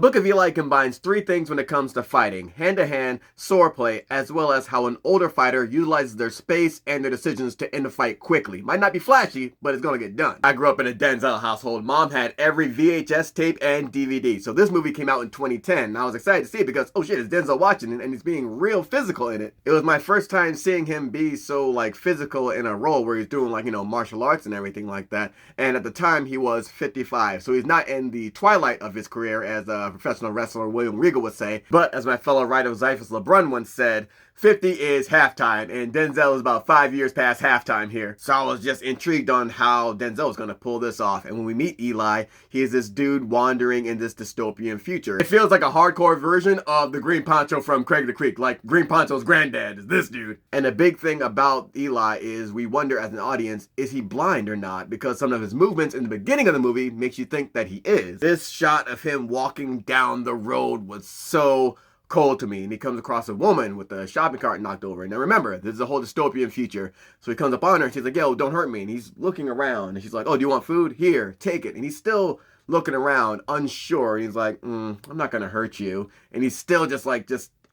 Book of Eli combines three things when it comes to fighting: hand-to-hand, swordplay, as well as how an older fighter utilizes their space and their decisions to end a fight quickly. Might not be flashy, but it's gonna get done. I grew up in a Denzel household. Mom had every VHS tape and DVD. So this movie came out in 2010, and I was excited to see it because, oh shit, it's Denzel Washington, and he's being real physical in it. It was my first time seeing him be so, like, physical in a role where he's doing, like, you know, martial arts and everything like that. And at the time, he was 55. So he's not in the twilight of his career, as a professional wrestler William Regal would say. But as my fellow writer Zyphus LeBrun once said, 50 is halftime, and Denzel is about 5 years past halftime here. So I was just intrigued on how Denzel is going to pull this off. And when we meet Eli, he is this dude wandering in this dystopian future. It feels like a hardcore version of the Green Poncho from Craig the Creek, like Green Poncho's granddad is this dude. And the big thing about Eli is we wonder as an audience, is he blind or not? Because some of his movements in the beginning of the movie makes you think that he is. This shot of him walking down the road was so cold to me, and he comes across a woman with a shopping cart knocked over. Now remember, this is a whole dystopian future, so he comes up on her and she's like, yo, don't hurt me. And he's looking around and she's like, oh, do you want food? Here, take it. And he's still looking around, unsure. And he's like, I'm not gonna hurt you. And he's still just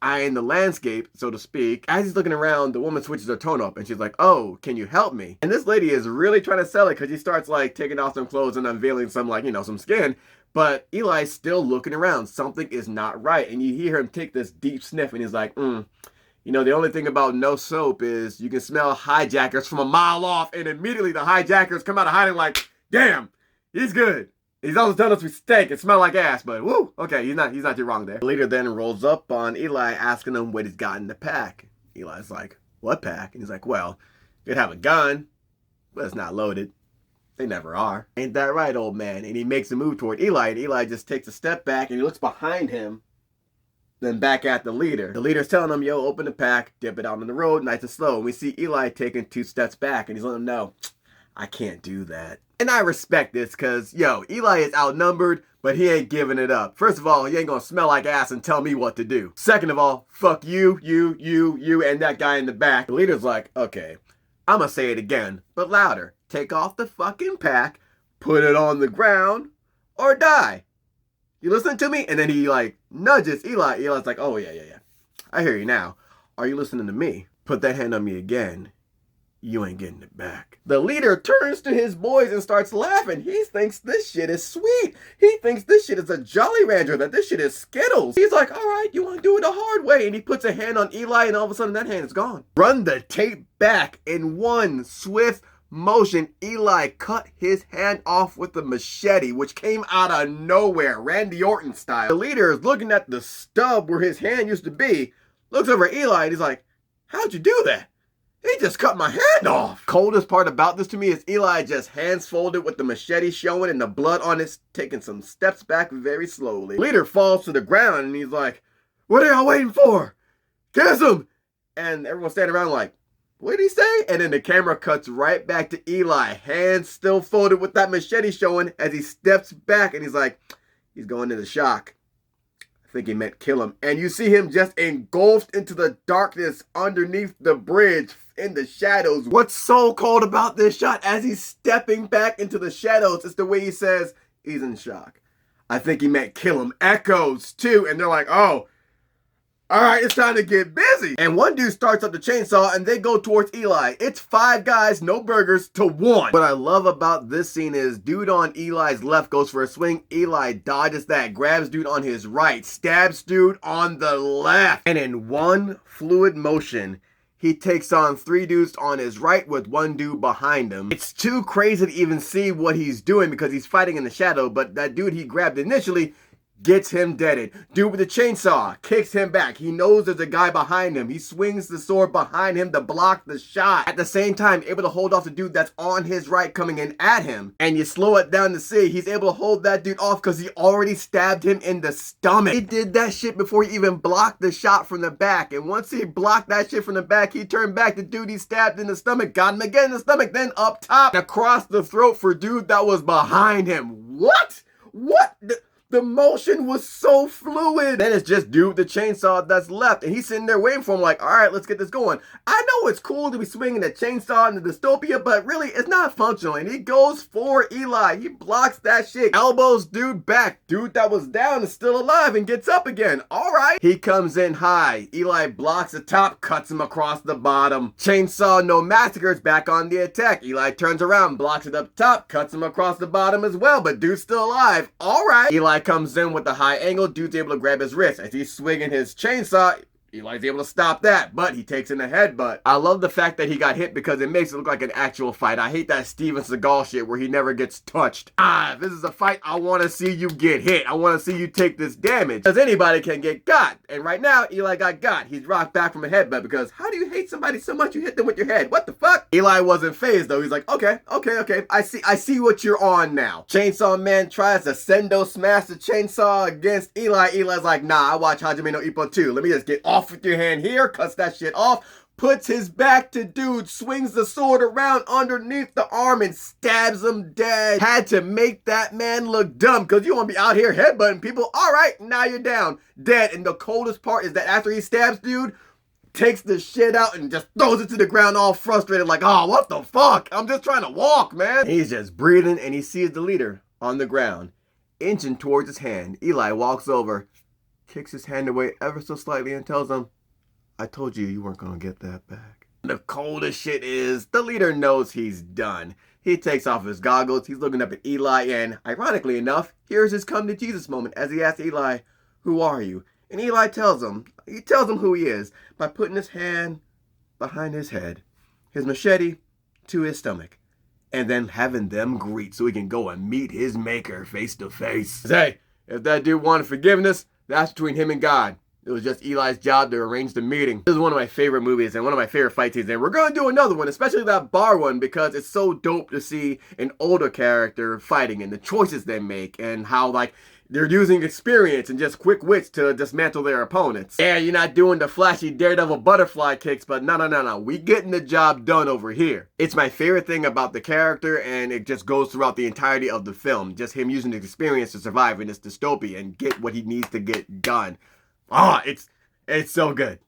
eyeing the landscape, so to speak. As he's looking around, the woman switches her tone up and she's like, oh, can you help me? And this lady is really trying to sell it, because he starts like taking off some clothes and unveiling some, like, you know, some skin. But Eli's still looking around. Something is not right. And you hear him take this deep sniff and he's like, you know, the only thing about no soap is you can smell hijackers from a mile off, and immediately the hijackers come out of hiding like, damn, he's good. He's also telling us we stink and smell like ass, but woo, okay, he's not too wrong there. The leader then rolls up on Eli, asking him what he's got in the pack. Eli's like, what pack? And he's like, well, you could have a gun, but it's not loaded. They never are. Ain't that right, old man? And he makes a move toward Eli, and Eli just takes a step back and he looks behind him, then back at the leader. The leader's telling him, yo, open the pack, dip it out on the road, nice and slow. And we see Eli taking 2 steps back, and he's letting him know, I can't do that. And I respect this, because, yo, Eli is outnumbered, but he ain't giving it up. First of all, he ain't gonna smell like ass and tell me what to do. Second of all, fuck you, and that guy in the back. The leader's like, okay, I'm gonna say it again, but louder. Take off the fucking pack, put it on the ground, or die. You listening to me? And then he, like, nudges Eli. Eli's like, oh, yeah. I hear you now. Are you listening to me? Put that hand on me again. You ain't getting it back. The leader turns to his boys and starts laughing. He thinks this shit is sweet. He thinks this shit is a Jolly Rancher, that this shit is Skittles. He's like, all right, you want to do it the hard way. And he puts a hand on Eli, and all of a sudden that hand is gone. Run the tape back in one swift motion. Eli cut his hand off with a machete, which came out of nowhere, Randy Orton style. The leader is looking at the stub where his hand used to be, looks over at Eli, and he's like, how'd you do that? He just cut my hand off. Coldest part about this to me is Eli just hands folded with the machete showing and the blood on it, taking some steps back very slowly. Leader falls to the ground and he's like, what are y'all waiting for? Kiss him! And everyone's standing around like, what did he say? And then the camera cuts right back to Eli, hands still folded with that machete showing, as he steps back and he's like, he's going into shock. I think he meant kill him. And you see him just engulfed into the darkness underneath the bridge in the shadows. What's so cold about this shot, as he's stepping back into the shadows, is the way he says he's in shock. I think he meant kill him. Echoes too. And they're like, oh, all right, it's time to get busy. And one dude starts up the chainsaw and they go towards Eli. It's 5 guys, no burgers, to 1. What I love about this scene is dude on Eli's left goes for a swing. Eli dodges that, grabs dude on his right, stabs dude on the left. And in one fluid motion, he takes on 3 dudes on his right with 1 dude behind him. It's too crazy to even see what he's doing because he's fighting in the shadow, but that dude he grabbed initially gets him deaded. Dude with the chainsaw kicks him back. He knows there's a guy behind him. He swings the sword behind him to block the shot. At the same time, able to hold off the dude that's on his right coming in at him. And you slow it down to see he's able to hold that dude off because he already stabbed him in the stomach. He did that shit before he even blocked the shot from the back. And once he blocked that shit from the back, he turned back. The dude he stabbed in the stomach got him again in the stomach, then up top across the throat for dude that was behind him. What? The motion was so fluid. Then it's just dude with the chainsaw that's left, and he's sitting there waiting for him like, all right, let's get this going. I know it's cool to be swinging the chainsaw in the dystopia, but really, it's not functional, and he goes for Eli. He blocks that shit, elbows dude back. Dude that was down is still alive and gets up again. All right. He comes in high. Eli blocks the top, cuts him across the bottom. Chainsaw no massacres back on the attack. Eli turns around, blocks it up top, cuts him across the bottom as well, but dude's still alive. All right. Eli comes in with the high angle. Dude's able to grab his wrist. As he's swinging his chainsaw, Eli's able to stop that, but he takes in a headbutt. I love the fact that he got hit because it makes it look like an actual fight. I hate that Steven Seagal shit where he never gets touched. If this is a fight, I want to see you get hit. I want to see you take this damage. Because anybody can get got. And right now, Eli got. He's rocked back from a headbutt because how do you hate somebody so much you hit them with your head? What the fuck? Eli wasn't phased though. He's like, okay. I see what you're on now. Chainsaw Man tries to sendo smash the chainsaw against Eli. Eli's like, nah, I watch Hajime no Ippo too. Let me just get off with your hand here, cuts that shit off, puts his back to dude, swings the sword around underneath the arm and stabs him dead. Had to make that man look dumb because you want to be out here headbutting people. All right, now you're down, dead. And the coldest part is that after he stabs dude, takes the shit out and just throws it to the ground all frustrated like, oh, what the fuck? I'm just trying to walk, man. He's just breathing and he sees the leader on the ground, inching towards his hand. Eli walks over, kicks his hand away ever so slightly and tells him, I told you you weren't gonna get that back. The coldest shit is, the leader knows he's done. He takes off his goggles, he's looking up at Eli, and ironically enough, here's his come to Jesus moment as he asks Eli, who are you? And Eli tells him who he is by putting his hand behind his head, his machete to his stomach, and then having them greet so he can go and meet his maker face to face. Hey, if that dude wanted forgiveness, that's between him and God. It was just Eli's job to arrange the meeting. This is one of my favorite movies and one of my favorite fight scenes. And we're going to do another one, especially that bar one, because it's so dope to see an older character fighting and the choices they make and how, like, they're using experience and just quick wits to dismantle their opponents. Yeah, you're not doing the flashy daredevil butterfly kicks, but no. We getting the job done over here. It's my favorite thing about the character, and it just goes throughout the entirety of the film. Just him using his experience to survive in this dystopia and get what he needs to get done. It's so good.